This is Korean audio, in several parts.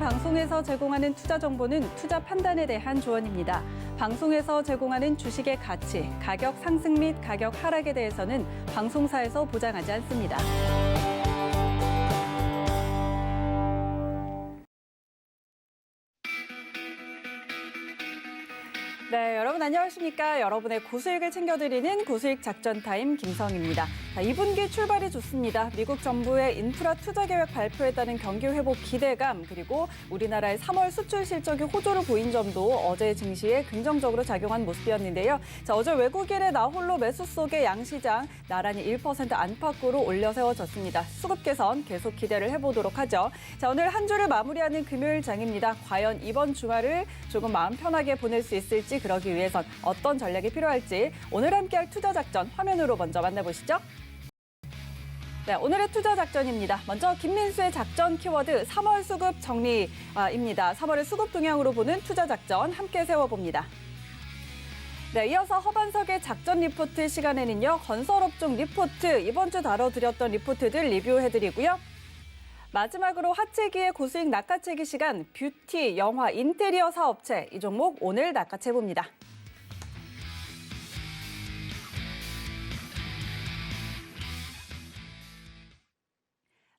방송에서 제공하는 투자 정보는 투자 판단에 대한 조언입니다. 방송에서 제공하는 주식의 가치, 가격 상승 및 가격 하락에 대해서는 방송사에서 보장하지 않습니다. 네, 여러분 안녕하십니까? 여러분의 고수익을 챙겨드리는 고수익 작전 타임 김성입니다. 자, 2분기 출발이 좋습니다. 미국 정부의 인프라 투자 계획 발표에 따른 경기 회복 기대감, 그리고 우리나라의 3월 수출 실적이 호조를 보인 점도 어제 증시에 긍정적으로 작용한 모습이었는데요. 자, 어제 외국인의 나홀로 매수 속에 양시장 나란히 1% 안팎으로 올려 세워졌습니다. 수급 개선 계속 기대를 해보도록 하죠. 자, 오늘 한 주를 마무리하는 금요일장입니다. 과연 이번 주말을 조금 마음 편하게 보낼 수 있을지, 그러기 위해선 어떤 전략이 필요할지 오늘 함께할 투자 작전 화면으로 먼저 만나보시죠. 네, 오늘의 투자 작전입니다. 먼저 김민수의 작전 키워드 3월 수급 정리입니다. 3월의 수급 동향으로 보는 투자 작전 함께 세워봅니다. 네, 이어서 허반석의 작전 리포트 시간에는요, 건설업종 리포트, 이번 주 다뤄드렸던 리포트들 리뷰해드리고요. 마지막으로 하체기의 고수익 낚아채기 시간, 뷰티, 영화, 인테리어 사업체, 이 종목 오늘 낚아채봅니다.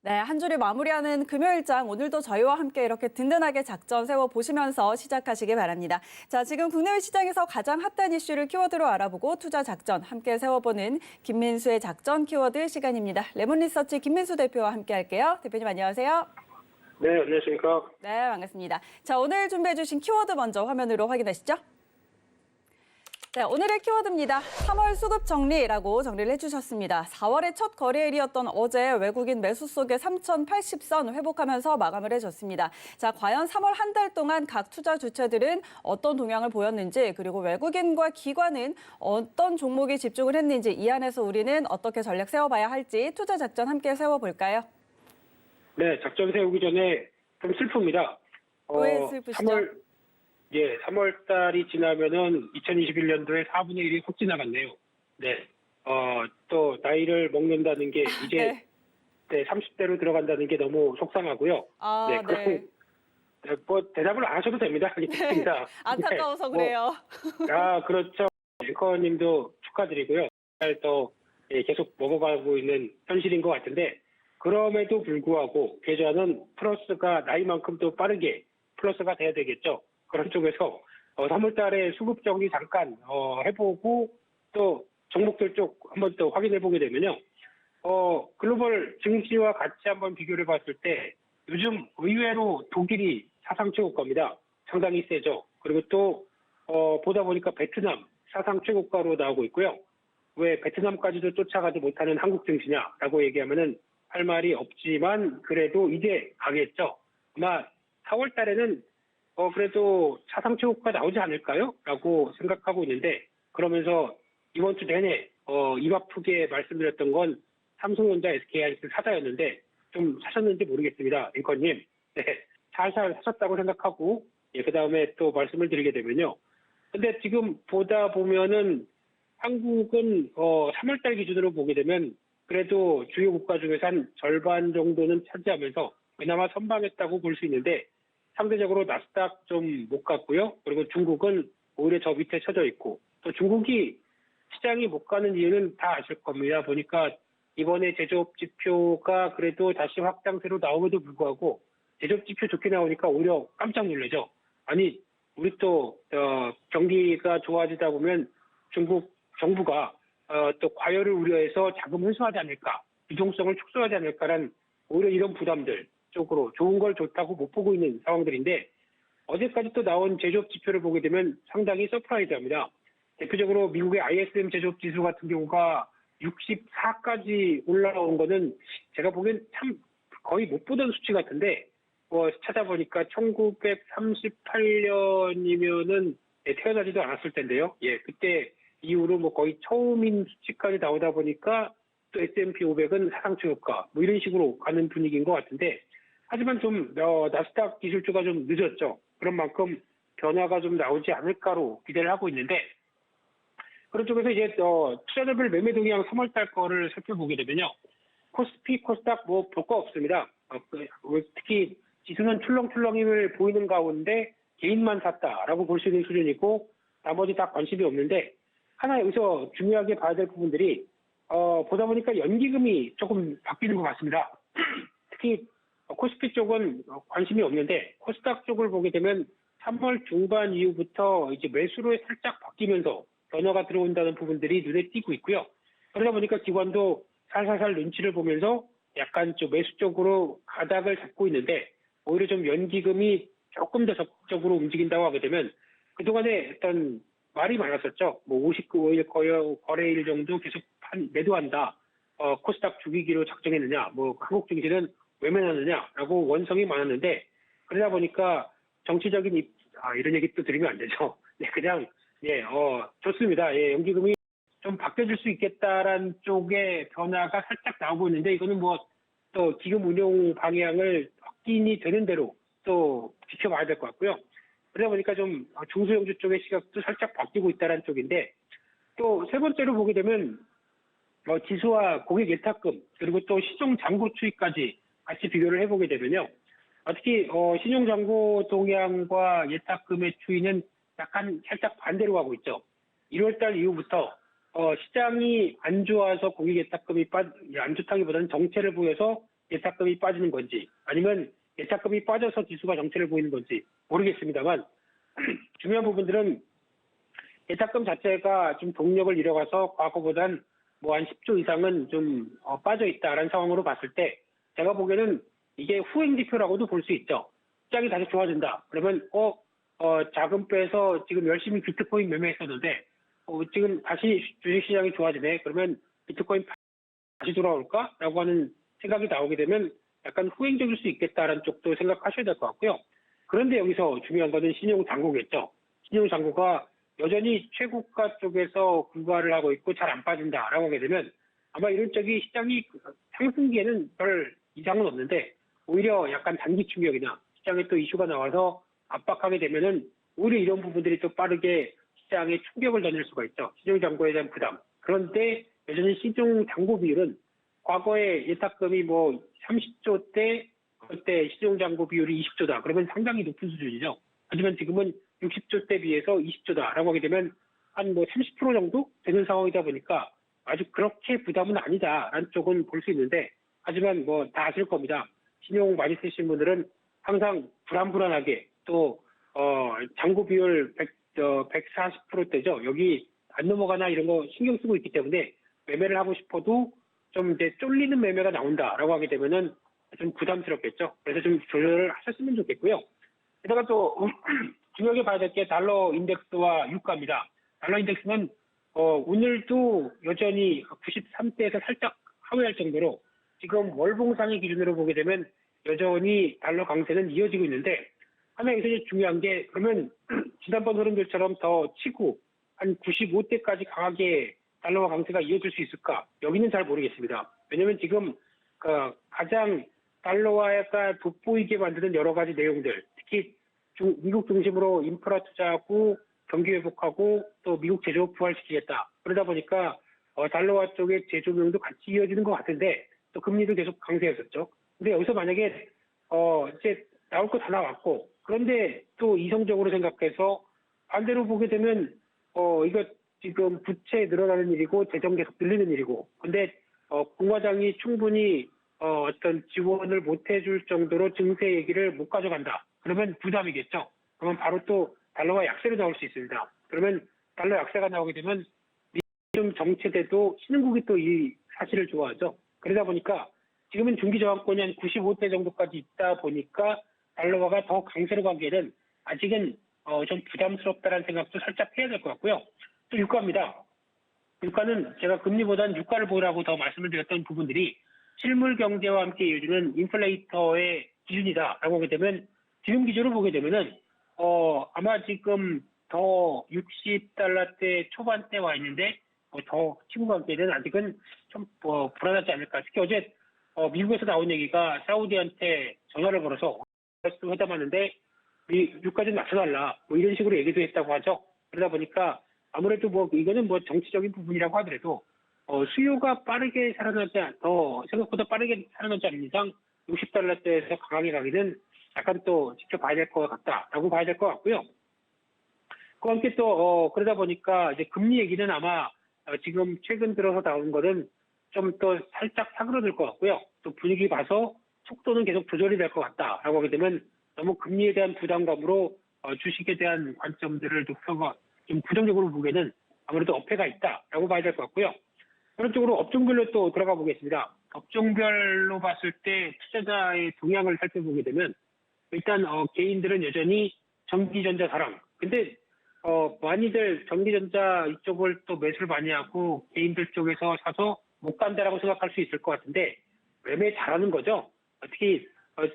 네, 한 주를 마무리하는 금요일장, 오늘도 저희와 함께 이렇게 든든하게 작전 세워보시면서 시작하시기 바랍니다. 자, 지금 국내외 시장에서 가장 핫한 이슈를 키워드로 알아보고 투자 작전 함께 세워보는 김민수의 작전 키워드 시간입니다. 레몬리서치 김민수 대표와 함께 할게요. 대표님 안녕하세요. 네, 안녕하십니까. 네, 반갑습니다. 자, 오늘 준비해 주신 키워드 먼저 화면으로 확인하시죠. 네, 오늘의 키워드입니다. 3월 수급 정리라고 정리를 해주셨습니다. 4월의 첫 거래일이었던 어제 외국인 매수 속에 3,080선 회복하면서 마감을 해줬습니다. 자, 과연 3월 한 달 동안 각 투자 주체들은 어떤 동향을 보였는지, 그리고 외국인과 기관은 어떤 종목에 집중을 했는지, 이 안에서 우리는 어떻게 전략 세워봐야 할지 투자 작전 함께 세워볼까요? 네, 작전 세우기 전에 좀 슬픕니다. 왜 슬프시죠? 3월 달이 지나면은 2021년도에 4분의 1이 훅 지나갔네요. 네. 또 나이를 먹는다는 게 이제 네. 30대로 들어간다는 게 너무 속상하고요. 네. 그럼 뭐 대답을 안 하셔도 됩니다. 알겠습니다. 안타까워서 그래요. 그렇죠. 앵커님도 축하드리고요. 또 계속 먹어가고 있는 현실인 것 같은데, 그럼에도 불구하고 계좌는 플러스가 나이만큼 또 빠르게 플러스가 돼야 되겠죠. 그런 쪽에서 3월 달에 수급 정리 잠깐 해보고 또 종목들 쪽 한번 또 확인해보게 되면요. 글로벌 증시와 같이 한번 비교를 봤을 때 요즘 의외로 독일이 사상 최고가입니다. 상당히 세죠. 그리고 또 보다 보니까 베트남 사상 최고가로 나오고 있고요. 왜 베트남까지도 쫓아가지 못하는 한국 증시냐라고 얘기하면은 할 말이 없지만 그래도 이제 가겠죠. 아마 4월 달에는 그래도 사상 최고가 나오지 않을까요? 라고 생각하고 있는데, 그러면서 이번 주 내내 입 아프게 말씀드렸던 건 삼성전자, SK하이닉스 사자였는데 좀 사셨는지 모르겠습니다. 앵커님. 네, 살살 사셨다고 생각하고, 그 다음에 또 말씀을 드리게 되면요. 근데 지금 보다 보면은 한국은 3월 달 기준으로 보게 되면 그래도 주요 국가 중에서 한 절반 정도는 차지하면서 그나마 선방했다고 볼 수 있는데, 상대적으로 나스닥 좀 못 갔고요. 그리고 중국은 오히려 저 밑에 쳐져 있고, 또 중국이 시장이 못 가는 이유는 다 아실 겁니다. 보니까 이번에 제조업 지표가 그래도 다시 확장세로 나옴에도 불구하고 제조업 지표 좋게 나오니까 오히려 깜짝 놀라죠. 아니, 우리 또 경기가 좋아지다 보면 중국 정부가 또 과열을 우려해서 자금 회수하지 않을까, 유동성을 축소하지 않을까라는 오히려 이런 부담들 쪽으로 좋은 걸 좋다고 못 보고 있는 상황들인데, 어제까지 또 나온 제조업 지표를 보게 되면 상당히 서프라이즈합니다. 대표적으로 미국의 ISM 제조업 지수 같은 경우가 64까지 올라온 거는 제가 보기엔 참 거의 못 보던 수치 같은데, 찾아보니까 1938년이면은 태어나지도 않았을 텐데요. 그때 이후로 뭐 거의 처음인 수치까지 나오다 보니까 또 S&P 500은 사상 최고가 뭐 이런 식으로 가는 분위기인 것 같은데, 하지만 좀 나스닥 기술주가 좀 늦었죠. 그런 만큼 변화가 좀 나오지 않을까로 기대를 하고 있는데, 그런 쪽에서 이제 투자자별 매매 동향 3월달 거를 살펴보게 되면요. 코스피, 코스닥 뭐 볼 거 없습니다. 특히 지수는 출렁출렁임을 보이는 가운데 개인만 샀다라고 볼 수 있는 수준이고 나머지 다 관심이 없는데 하나 여기서 중요하게 봐야 될 부분들이 보다 보니까 연기금이 조금 바뀌는 것 같습니다. 특히 코스피 쪽은 관심이 없는데 코스닥 쪽을 보게 되면 3월 중반 이후부터 이제 매수로 살짝 바뀌면서 변화가 들어온다는 부분들이 눈에 띄고 있고요. 그러다 보니까 기관도 살살살 눈치를 보면서 약간 좀 매수 쪽으로 가닥을 잡고 있는데 오히려 좀 연기금이 조금 더 적극적으로 움직인다고 하게 되면 그동안에 어떤 말이 많았었죠. 뭐 59일 거래일 정도 계속 매도한다. 코스닥 주기기로 작정했느냐. 뭐 한국 증시는 왜 매매하느냐라고 원성이 많았는데 그러다 보니까 정치적인 이런 얘기 또 드리면 안 되죠. 네, 그냥 좋습니다. 예, 연기금이 좀 바뀌어질 수 있겠다라는 쪽의 변화가 살짝 나오고 있는데 이거는 뭐 또 기금 운용 방향을 확인이 되는 대로 또 지켜봐야 될 것 같고요. 그러다 보니까 좀 중소형주 쪽의 시각도 살짝 바뀌고 있다는 쪽인데 또 세 번째로 보게 되면 지수와 고객 예탁금 그리고 또 신용잔고 추이까지 같이 비교를 해보게 되면요. 특히 신용잔고 동향과 예탁금의 추이는 약간 살짝 반대로 가고 있죠. 1월달 이후부터 시장이 안 좋아서 고객 예탁금이 안 좋다기보다는 정체를 보여서 예탁금이 빠지는 건지 아니면 예탁금이 빠져서 지수가 정체를 보이는 건지 모르겠습니다만 중요한 부분들은 예탁금 자체가 좀 동력을 잃어가서 과거보단 뭐 한 10조 이상은 좀 빠져 있다라는 상황으로 봤을 때 제가 보기에는 이게 후행 지표라고도 볼 수 있죠. 시장이 다시 좋아진다. 그러면 자금 빼서 지금 열심히 비트코인 매매했었는데 지금 다시 주식시장이 좋아지네. 그러면 비트코인 다시 돌아올까라고 하는 생각이 나오게 되면 약간 후행적일 수 있겠다라는 쪽도 생각하셔야 될 것 같고요. 그런데 여기서 중요한 거는 신용잔고겠죠. 신용잔고가 여전히 최고가 쪽에서 불과를 하고 있고 잘 안 빠진다라고 하게 되면 아마 이런 쪽이 시장이 상승기에는 별 이상은 없는데 오히려 약간 단기 충격이나 시장에 또 이슈가 나와서 압박하게 되면은 오히려 이런 부분들이 또 빠르게 시장에 충격을 던질 수가 있죠. 신용잔고에 대한 부담. 그런데 여전히 신용잔고 비율은 과거에 예탁금이 뭐 30조 때 그때 신용잔고 비율이 20조다. 그러면 상당히 높은 수준이죠. 하지만 지금은 60조 때 비해서 20조다라고 하게 되면 한 뭐 30% 정도 되는 상황이다 보니까 아주 그렇게 부담은 아니다라는 쪽은 볼 수 있는데 하지만 뭐 다 아실 겁니다. 신용 많이 쓰시는 분들은 항상 불안불안하게 또 잔고 비율 140%대죠. 여기 안 넘어가나 이런 거 신경 쓰고 있기 때문에 매매를 하고 싶어도 좀 이제 쫄리는 매매가 나온다라고 하게 되면은 좀 부담스럽겠죠. 그래서 좀 조절을 하셨으면 좋겠고요. 게다가 또 중요하게 봐야 될 게 달러 인덱스와 유가입니다. 달러 인덱스는 오늘도 여전히 93대에서 살짝 하회할 정도로 지금 월봉상의 기준으로 보게 되면 여전히 달러 강세는 이어지고 있는데 하나 여기서 중요한 게 그러면 지난번 흐름들처럼 더 치고 한 95대까지 강하게 달러와 강세가 이어질 수 있을까? 여기는 잘 모르겠습니다. 왜냐하면 지금 가장 달러화가 돋보이게 만드는 여러 가지 내용들, 특히 미국 중심으로 인프라 투자하고 경기 회복하고 또 미국 제조업 부활시키겠다. 그러다 보니까 달러화 쪽의 제조명도 같이 이어지는 것 같은데 또 금리도 계속 강세였었죠. 근데 여기서 만약에 이제 나올 거 다 나왔고 그런데 또 이성적으로 생각해서 반대로 보게 되면 이거 지금 부채 늘어나는 일이고 재정 계속 늘리는 일이고 근데 공화당이 충분히 어떤 지원을 못 해줄 정도로 증세 얘기를 못 가져간다. 그러면 부담이겠죠. 그러면 바로 또 달러가 약세로 나올 수 있습니다. 그러면 달러 약세가 나오게 되면 좀 정체돼도 신흥국이 또 이 사실을 좋아하죠. 그러다 보니까 지금은 중기 저항권이 한 95대 정도까지 있다 보니까 달러화가 더 강세로 가기에는 아직은 좀 부담스럽다는 생각도 살짝 해야 될 것 같고요. 또 유가입니다. 유가는 제가 금리보다는 유가를 보라고 더 말씀을 드렸던 부분들이 실물 경제와 함께 이어주는 인플레이터의 기준이다라고 하게 되면 지금 기준으로 보게 되면은 아마 지금 더 60달러대 초반대 와 있는데 더 치고 가기에는 아직은 좀 불안하지 않을까. 특히 어제 미국에서 나온 얘기가 사우디한테 전화를 걸어서 회담하는데 유가 좀 낮춰달라 뭐 이런 식으로 얘기도 했다고 하죠. 그러다 보니까 아무래도 이거는 정치적인 부분이라고 하더라도 수요가 생각보다 빠르게 살아나지 않는 이상 60달러대에서 강하게 가기는 약간 또 지켜봐야 될 것 같다라고 봐야 될 것 같고요. 그와 함께 또 그러다 보니까 이제 금리 얘기는 아마 지금 최근 들어서 나온 거는 좀 더 살짝 사그러들 것 같고요. 또 분위기 봐서 속도는 계속 조절이 될 것 같다라고 하게 되면 너무 금리에 대한 부담감으로 주식에 대한 관점들을 높여가 좀 부정적으로 보기에는 아무래도 어폐가 있다라고 봐야 될 것 같고요. 그런 쪽으로 업종별로 또 들어가 보겠습니다. 업종별로 봤을 때 투자자의 동향을 살펴보게 되면 일단 개인들은 여전히 전기전자 사랑. 근데 많이들 전기전자 이쪽을 또 매수를 많이 하고 개인들 쪽에서 사서 못 간다라고 생각할 수 있을 것 같은데 매매 잘하는 거죠. 특히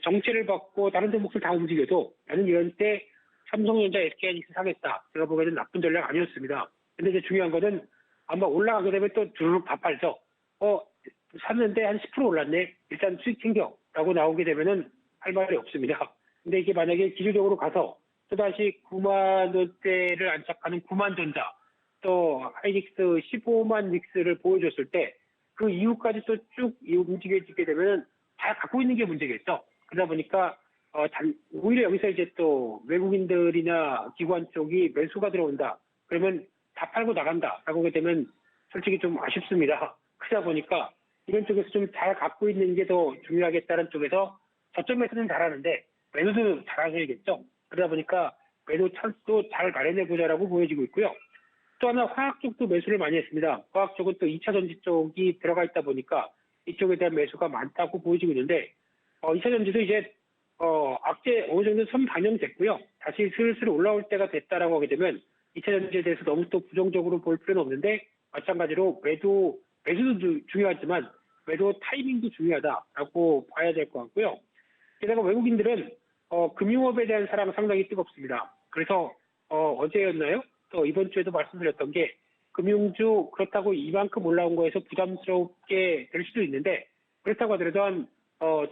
정체를 받고 다른 종목들 다 움직여도 나는 이런 때 삼성전자, SK하이닉스 사겠다. 제가 보기에는 나쁜 전략 아니었습니다. 근데 이제 중요한 거는 아마 올라가게 되면 또 주르륵 다 팔죠. 샀는데 한 10% 올랐네. 일단 수익 챙겨라고 나오게 되면은 할 말이 없습니다. 근데 이게 만약에 기술적으로 가서 또다시 9만 원대를 안착하는 9만 전자, 또 하이닉스 15만 닉스를 보여줬을 때 그 이후까지 또 쭉 움직여지게 되면 잘 갖고 있는 게 문제겠죠. 그러다 보니까 오히려 여기서 이제 또 외국인들이나 기관 쪽이 매수가 들어온다. 그러면 다 팔고 나간다라고 하게 되면 솔직히 좀 아쉽습니다. 그러다 보니까 이런 쪽에서 좀 잘 갖고 있는 게 더 중요하겠다는 쪽에서 저점에서는 잘하는데 매도도 잘하셔야겠죠. 그러다 보니까 매도 찬스도 잘 마련해보자라고 보여지고 있고요. 또 하나 화학 쪽도 매수를 많이 했습니다. 화학 쪽은 또 2차 전지 쪽이 들어가 있다 보니까 이쪽에 대한 매수가 많다고 보여지고 있는데 2차 전지도 이제 악재 어느 정도 선 반영됐고요. 다시 슬슬 올라올 때가 됐다라고 하게 되면 2차 전지에 대해서 너무 또 부정적으로 볼 필요는 없는데 마찬가지로 매수도 중요하지만 매도 타이밍도 중요하다라고 봐야 될 것 같고요. 게다가 외국인들은 금융업에 대한 사랑 상당히 뜨겁습니다. 그래서 어제였나요? 또 이번 주에도 말씀드렸던 게 금융주 그렇다고 이만큼 올라온 거에서 부담스럽게 될 수도 있는데 그렇다고 하더라도 한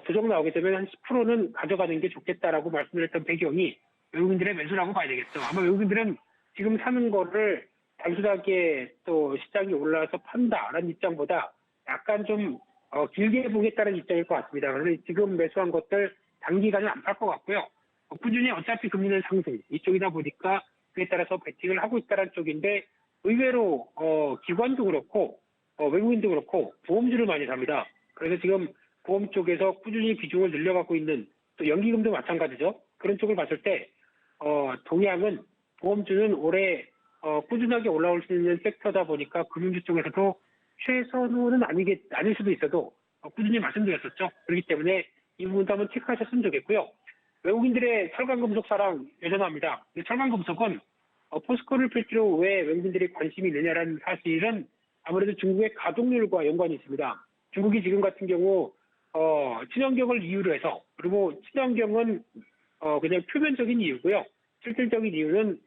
조정 나오게 되면 한 10%는 가져가는 게 좋겠다라고 말씀드렸던 배경이 외국인들의 매수라고 봐야 되겠죠. 아마 외국인들은 지금 사는 거를 단순하게 또 시장이 올라와서 판다라는 입장보다 약간 좀 길게 보겠다는 입장일 것 같습니다. 그래서 지금 매수한 것들 단기간은 안 팔 것 같고요. 꾸준히 어차피 금리는 상승 이쪽이다 보니까 그에 따라서 베팅을 하고 있다는 쪽인데 의외로 기관도 그렇고 외국인도 그렇고 보험주를 많이 삽니다. 그래서 지금 보험 쪽에서 꾸준히 비중을 늘려가고 있는 또 연기금도 마찬가지죠. 그런 쪽을 봤을 때 동향은 보험주는 올해 꾸준하게 올라올 수 있는 섹터다 보니까 금융주 쪽에서도 최선호는 아닐 수도 있어도 꾸준히 말씀드렸었죠. 그렇기 때문에 이 부분도 한번 체크하셨으면 좋겠고요. 외국인들의 철강금속 사랑 여전합니다. 철강금속은 포스코를 필두로 왜 외국인들이 관심이 있느냐라는 사실은 아무래도 중국의 가동률과 연관이 있습니다. 중국이 지금 같은 경우 친환경을 이유로 해서 그리고 친환경은 그냥 표면적인 이유고요. 실질적인 이유는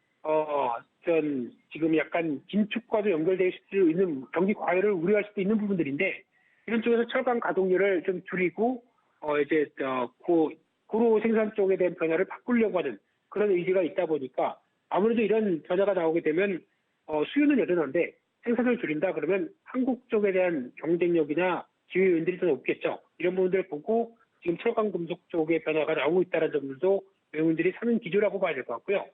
지금 약간 긴축과도 연결될 수 있는 경기 과열을 우려할 수도 있는 부분들인데 이런 쪽에서 철강 가동률을 좀 줄이고 이제 고로 생산 쪽에 대한 변화를 바꾸려고 하는 그런 의지가 있다 보니까 아무래도 이런 변화가 나오게 되면 수요는 여전한데 생산을 줄인다 그러면 한국 쪽에 대한 경쟁력이나 기회 요인들이 더 높겠죠. 이런 부분들을 보고 지금 철강금속 쪽의 변화가 나오고 있다는 점들도 외국인들이 사는 기조라고 봐야 될 것 같고요.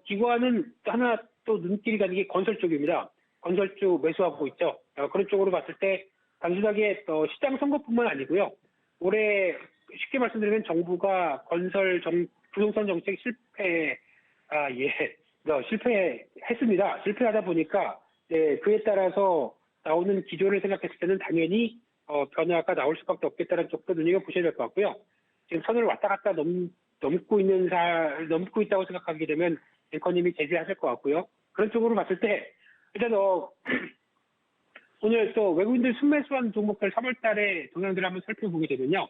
기관은 하나 또 눈길이 가는 게 건설 쪽입니다. 건설주 매수하고 있죠. 그런 쪽으로 봤을 때 단순하게 시장 선거뿐만 아니고요. 올해 쉽게 말씀드리면 정부가 부동산 정책 실패했습니다. 실패하다 보니까 그에 따라서 나오는 기조를 생각했을 때는 당연히 변화가 나올 수밖에 없겠다는 쪽도 눈여겨보셔야 될 것 같고요. 지금 선을 왔다 갔다 넘고 있다고 생각하게 되면 앵커님이 제지하실 것 같고요. 그런 쪽으로 봤을 때 일단 오늘 또 외국인들 순매수한 종목들 3월 달에 동향들을 한번 살펴보게 되면요.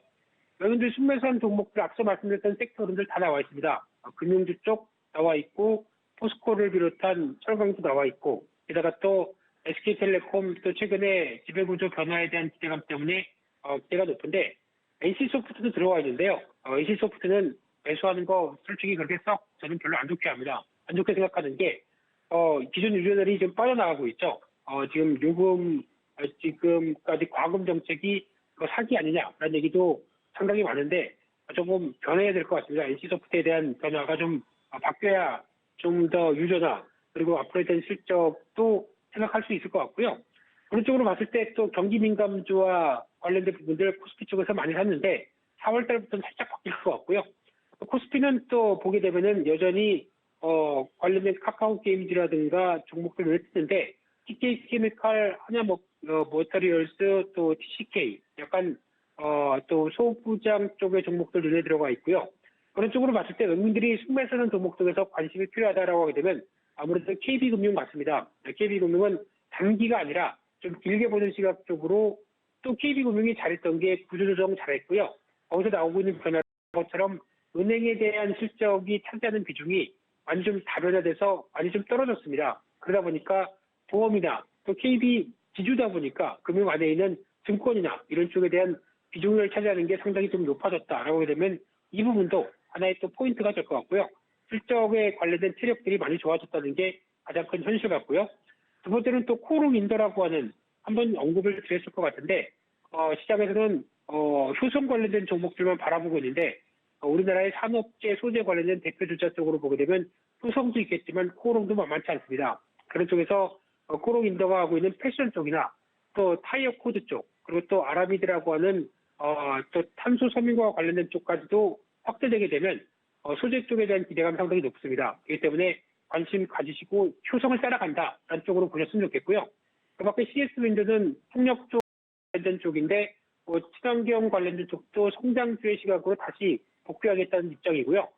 외국인들 순매수한 종목들 앞서 말씀드렸던 섹터들 다 나와 있습니다. 금융주 쪽 나와 있고 포스코를 비롯한 철강도 나와 있고 게다가 또 SK텔레콤 또 최근에 지배구조 변화에 대한 기대감 때문에 기대가 높은데 NC소프트도 들어와 있는데요. NC소프트는 매수하는 거 솔직히 그렇게 썩 저는 별로 안 좋게 합니다. 안 좋게 생각하는 게 기존 유저들이 좀 빠져나가고 있죠. 지금 지금까지 과금 정책이 사기 아니냐라는 얘기도 상당히 많은데 조금 변해야 될 것 같습니다. NC소프트에 대한 변화가 좀 바뀌어야 좀 더 유저나 그리고 앞으로에 대한 실적도 생각할 수 있을 것 같고요. 그런 쪽으로 봤을 때 또 경기 민감주와 관련된 부분들 코스피 쪽에서 많이 샀는데 4월 달부터는 살짝 바뀔 것 같고요. 코스피는 또 보게 되면은 여전히 관련된 카카오 게임즈라든가 종목들 눈에 띄는데 TK 케미칼, 하냐 머터리얼스, 또 TCK 약간 또 소부장 쪽의 종목들 눈에 들어가 있고요. 그런 쪽으로 봤을 때 외국인들이 순매수하는 종목 쪽에서 관심이 필요하다라고 하게 되면 아무래도 KB금융 맞습니다. KB금융은 단기가 아니라 좀 길게 보는 시각 쪽으로 또 KB금융이 잘했던 게 구조조정 잘했고요. 거기서 나오고 있는 변화 것처럼 은행에 대한 실적이 차지하는 비중이 많이 좀 다변화돼서 많이 좀 떨어졌습니다. 그러다 보니까 보험이나 또 KB 지주다 보니까 금융 안에 있는 증권이나 이런 쪽에 대한 비중을 차지하는 게 상당히 좀 높아졌다라고 하게 되면 이 부분도 하나의 또 포인트가 될 것 같고요. 실적에 관련된 체력들이 많이 좋아졌다는 게 가장 큰 현실 같고요. 두 번째는 또 코롱 인더라고 하는 한번 언급을 드렸을 것 같은데 시장에서는 효성 관련된 종목들만 바라보고 있는데 우리나라의 산업재 소재 관련된 대표 주자 쪽으로 보게 되면 효성도 있겠지만 코롱도 만만치 않습니다. 그런 쪽에서 코롱 인더가 하고 있는 패션 쪽이나 또 타이어 코드 쪽 그리고 또 아라미드라고 하는 또 탄소 섬유과 관련된 쪽까지도 확대되게 되면 소재 쪽에 대한 기대감이 상당히 높습니다. 그렇기 때문에 관심 가지시고 효성을 따라간다라는 쪽으로 보셨으면 좋겠고요. 그 밖에 CS윈드는 풍력 쪽 관련된 쪽인데 친환경 관련된 쪽도 성장주의 시각으로 다시 복귀하겠다는 입장이고요.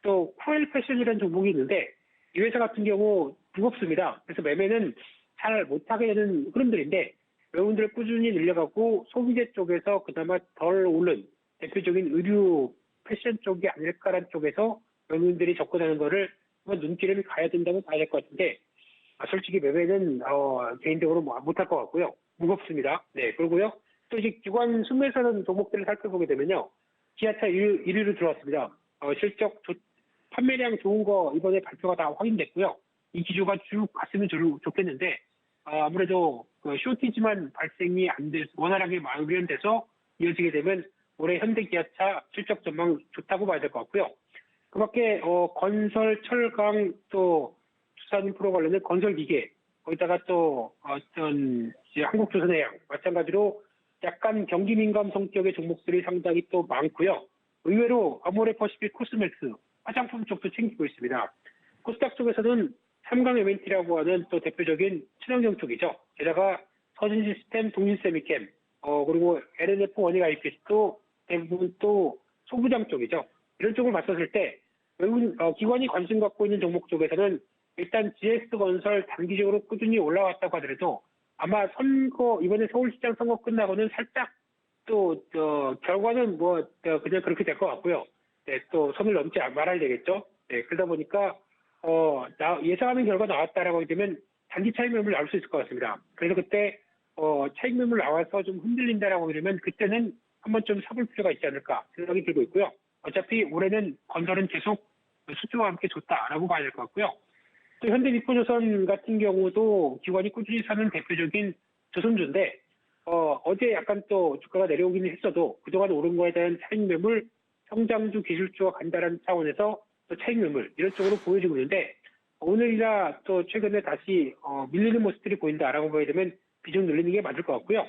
또 쿠엘 패션이라는 종목이 있는데 이 회사 같은 경우 무겁습니다. 그래서 매매는 잘 못하게 되는 흐름들인데 외국인들 꾸준히 늘려가고 소비재 쪽에서 그나마 덜 오른 대표적인 의류 패션 쪽이 아닐까라는 쪽에서 외국인들이 접근하는 거를 한번 눈길을 가야 된다고 봐야 될 것 같은데 솔직히 매매는 개인적으로 못할 것 같고요. 무겁습니다. 네, 그리고요. 또 이제 기관 순매수하는 종목들을 살펴보게 되면요. 기아차 1위로 들어왔습니다. 실적 판매량 좋은 거 이번에 발표가 다 확인됐고요. 이 기조가 쭉 갔으면 좋겠는데 아무래도 쇼티지만 발생이 안 돼서 원활하게 마무리돼서 이어지게 되면 올해 현대기아차 실적 전망 좋다고 봐야 될 것 같고요. 그 밖에 건설, 철강, 또 투산인프로 관련된 건설기계, 거기다가 또 어떤 한국조선해양 마찬가지로 약간 경기 민감 성격의 종목들이 상당히 또 많고요. 의외로 아모레퍼시픽 코스맥스 화장품 쪽도 챙기고 있습니다. 코스닥 쪽에서는 삼강 M&T라고 하는 또 대표적인 친환경 쪽이죠. 게다가 서진시스템, 동진세미캠, 그리고 LNF 원익 IPS도 대부분 또 소부장 쪽이죠. 이런 쪽을 봤었을 때 외국 기관이 관심 갖고 있는 종목 쪽에서는 일단 GS건설 단기적으로 꾸준히 올라왔다고 하더라도 아마 이번에 서울시장 선거 끝나고는 살짝 또 결과는 그냥 그렇게 될 것 같고요. 네, 또 선을 넘지 말아야 되겠죠. 네, 그러다 보니까 예상하는 결과 나왔다라고 하게 되면 단기 차익 매물 나올 수 있을 것 같습니다. 그래서 그때 차익 매물 나와서 좀 흔들린다라고 하면 그때는 한번 좀 사볼 필요가 있지 않을까 생각이 들고 있고요. 어차피 올해는 건설은 계속 수주와 함께 좋다라고 봐야 될 것 같고요. 또 현대미포조선 같은 경우도 기관이 꾸준히 사는 대표적인 조선주인데 어제 약간 또 주가가 내려오기는 했어도 그동안 오른 거에 대한 차익 매물, 성장주, 기술주와 간다라는 차원에서 또 차익 매물 이런 쪽으로 보여지고 있는데 오늘이나 또 최근에 다시 밀리는 모습들이 보인다라고 보게 되면 비중 늘리는 게 맞을 것 같고요.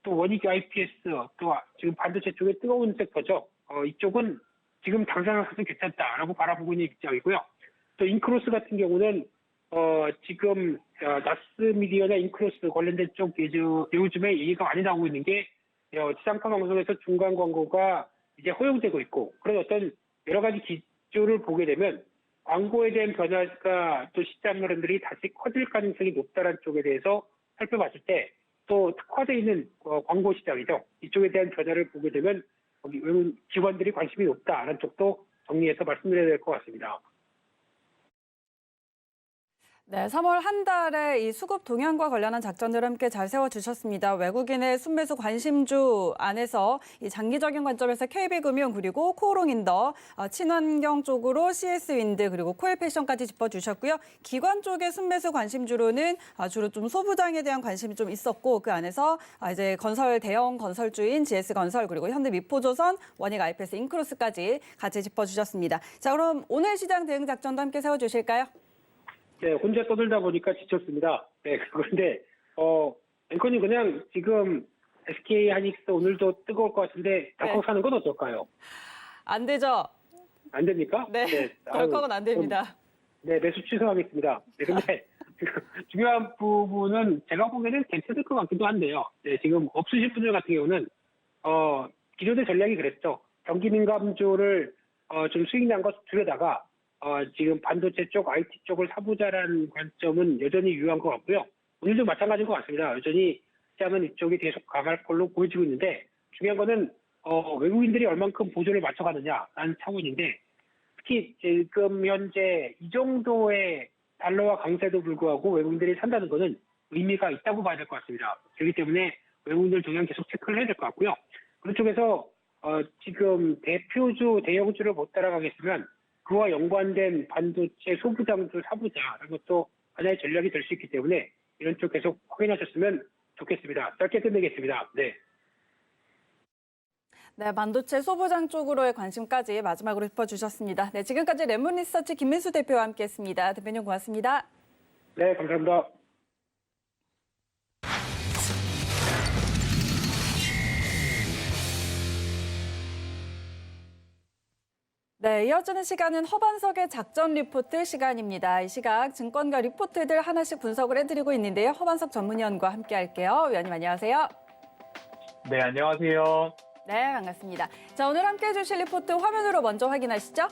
또 원익 IPS 또 지금 반도체 쪽에 뜨거운 섹터죠. 이쪽은 지금 당장 사도 괜찮다라고 바라보고 있는 입장이고요. 또 인크로스 같은 경우는 지금 나스미디어나 인크로스 관련된 쪽 요즘에 얘기가 많이 나오고 있는 게 지상파 방송에서 중간 광고가 이제 허용되고 있고 그런 어떤 여러 가지 기조를 보게 되면 광고에 대한 변화가 또 시장 흐름들이 다시 커질 가능성이 높다는 쪽에 대해서 살펴봤을 때 또 특화되어 있는 광고 시장이죠. 이쪽에 대한 변화를 보게 되면 외국 기관들이 관심이 높다는 쪽도 정리해서 말씀드려야 될 것 같습니다. 네, 3월 한 달에 이 수급 동향과 관련한 작전들을 함께 잘 세워주셨습니다. 외국인의 순매수 관심주 안에서 이 장기적인 관점에서 KB금융 그리고 코오롱인더, 친환경 쪽으로 CS윈드 그리고 코엘패션까지 짚어주셨고요. 기관 쪽의 순매수 관심주로는 주로 좀 소부장에 대한 관심이 좀 있었고 그 안에서 이제 건설 대형 건설주인 GS건설 그리고 현대미포조선, 원익 IPS 인크로스까지 같이 짚어주셨습니다. 자, 그럼 오늘 시장 대응 작전도 함께 세워주실까요? 네, 혼자 떠들다 보니까 지쳤습니다. 네, 그런데 앵커님 그냥 지금 SK 하이닉스 오늘도 뜨거울 것 같은데 덜컥 사는 건 어떨까요? 안 되죠? 안 됩니까? 네, 덜컥은 안 됩니다. 네, 매수 취소하겠습니다. 네, 근데 중요한 부분은 제가 보기에는 괜찮을 것 같기도 한데요. 네, 지금 없으신 분들 같은 경우는 기존의 전략이 그랬죠. 경기 민감주를 좀 수익 난 것 줄여다가 지금 반도체 쪽, IT 쪽을 사보자라는 관점은 여전히 유효한 것 같고요. 오늘도 마찬가지인 것 같습니다. 여전히 시장은 이쪽이 계속 강할 걸로 보여지고 있는데 중요한 거는 외국인들이 얼만큼 보조를 맞춰가느냐라는 차원인데 특히 지금 현재 이 정도의 달러와 강세도 불구하고 외국인들이 산다는 거는 의미가 있다고 봐야 될 것 같습니다. 그렇기 때문에 외국인들 동향 계속 체크를 해야 될 것 같고요. 그런 쪽에서 지금 대표주, 대형주를 못 따라가겠으면 그와 연관된 반도체 소부장주 사보자라는 것도 하나의 전략이 될 수 있기 때문에 이런 쪽 계속 확인하셨으면 좋겠습니다. 짧게 끝내겠습니다. 네. 네, 반도체 소부장 쪽으로의 관심까지 마지막으로 짚어주셨습니다. 네, 지금까지 랩문리서치 김민수 대표와 함께했습니다. 대표님 고맙습니다. 네, 감사합니다. 네, 이어지는 시간은 허반석의 작전 리포트 시간입니다. 이 시각 증권가 리포트들 하나씩 분석을 해드리고 있는데요. 허반석 전문위원과 함께 할게요. 위원님 안녕하세요. 네, 안녕하세요. 네, 반갑습니다. 자, 오늘 함께 해주실 리포트 화면으로 먼저 확인하시죠.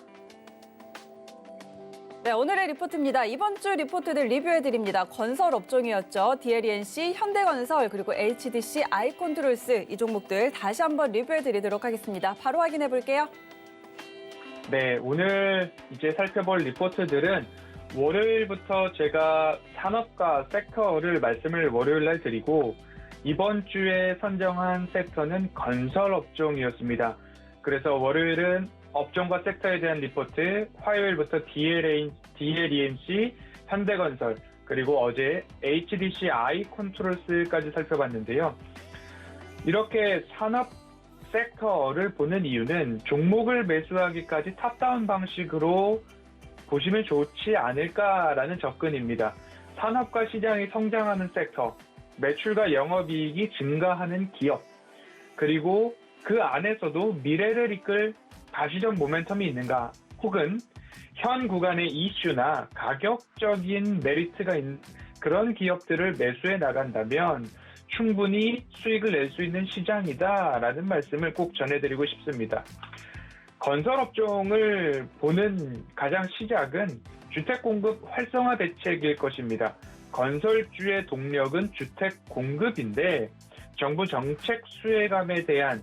네, 오늘의 리포트입니다. 이번 주 리포트들 리뷰해드립니다. 건설 업종이었죠. DLENC, 현대건설, 그리고 HDC, 아이콘트롤스 이 종목들 다시 한번 리뷰해드리도록 하겠습니다. 바로 확인해볼게요. 네, 오늘 이제 살펴볼 리포트들은 월요일부터 제가 산업과 섹터를 말씀을 월요일 날 드리고 이번 주에 선정한 섹터는 건설 업종이었습니다. 그래서 월요일은 업종과 섹터에 대한 리포트, 화요일부터 DLENC, 현대건설, 그리고 어제 HDC 아이콘트롤스까지 살펴봤는데요. 이렇게 산업 섹터를 보는 이유는 종목을 매수하기까지 탑다운 방식으로 보시면 좋지 않을까라는 접근입니다. 산업과 시장이 성장하는 섹터, 매출과 영업이익이 증가하는 기업, 그리고 그 안에서도 미래를 이끌 가시적 모멘텀이 있는가, 혹은 현 구간의 이슈나 가격적인 메리트가 있는 그런 기업들을 매수해 나간다면 충분히 수익을 낼 수 있는 시장이다라는 말씀을 꼭 전해드리고 싶습니다. 건설업종을 보는 가장 시작은 주택공급 활성화 대책일 것입니다. 건설주의 동력은 주택 공급인데 정부 정책 수혜에 대한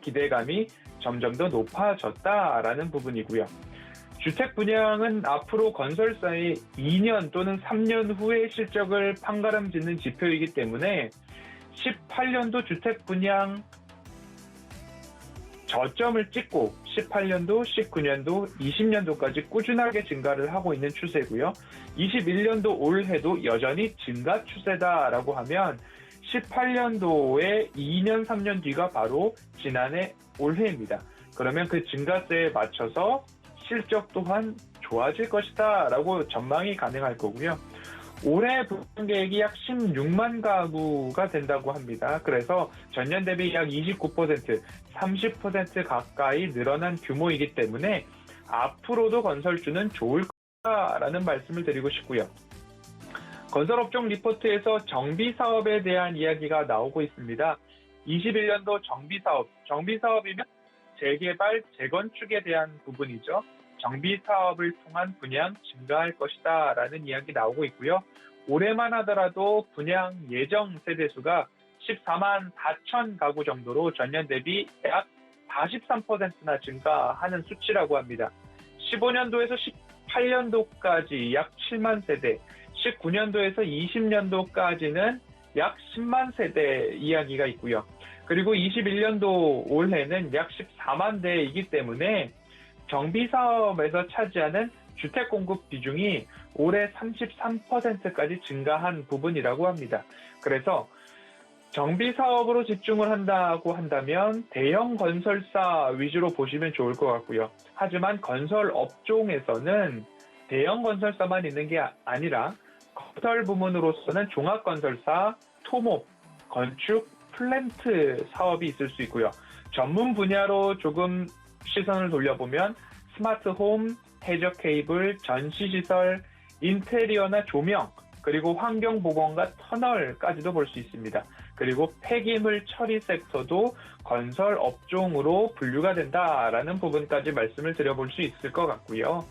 기대감이 점점 더 높아졌다라는 부분이고요. 주택 분양은 앞으로 건설사의 2년 또는 3년 후의 실적을 판가름짓는 지표이기 때문에 18년도 주택 분양 저점을 찍고 18년도, 19년도, 20년도까지 꾸준하게 증가를 하고 있는 추세고요. 21년도 올해도 여전히 증가 추세다라고 하면 18년도에 2년, 3년 뒤가 바로 지난해 올해입니다. 그러면 그 증가세에 맞춰서 실적 또한 좋아질 것이다 라고 전망이 가능할 거고요. 올해 분양 계획이 약 16만 가구가 된다고 합니다. 그래서 전년 대비 약 29%, 30% 가까이 늘어난 규모이기 때문에 앞으로도 건설주는 좋을 거다라는 말씀을 드리고 싶고요. 건설업종 리포트에서 정비사업에 대한 이야기가 나오고 있습니다. 21년도 정비사업이면 재개발, 재건축에 대한 부분이죠. 정비사업을 통한 분양 증가할 것이다 라는 이야기 나오고 있고요. 올해만 하더라도 분양 예정 세대수가 14만 4천 가구 정도로 전년 대비 약 43%나 증가하는 수치라고 합니다. 15년도에서 18년도까지 약 7만 세대, 19년도에서 20년도까지는 약 10만 세대 이야기가 있고요. 그리고 21년도 올해는 약 14만 대이기 때문에 정비사업에서 차지하는 주택 공급 비중이 올해 33%까지 증가한 부분이라고 합니다. 그래서 정비사업으로 집중을 한다고 한다면 대형 건설사 위주로 보시면 좋을 것 같고요. 하지만 건설 업종에서는 대형 건설사만 있는 게 아니라 건설 부문으로서는 종합건설사, 토목, 건축, 플랜트 사업이 있을 수 있고요. 전문 분야로 조금 시선을 돌려보면 스마트홈, 해저 케이블, 전시시설, 인테리어나 조명, 그리고 환경보건과 터널까지도 볼 수 있습니다. 그리고 폐기물 처리 섹터도 건설 업종으로 분류가 된다라는 부분까지 말씀을 드려볼 수 있을 것 같고요.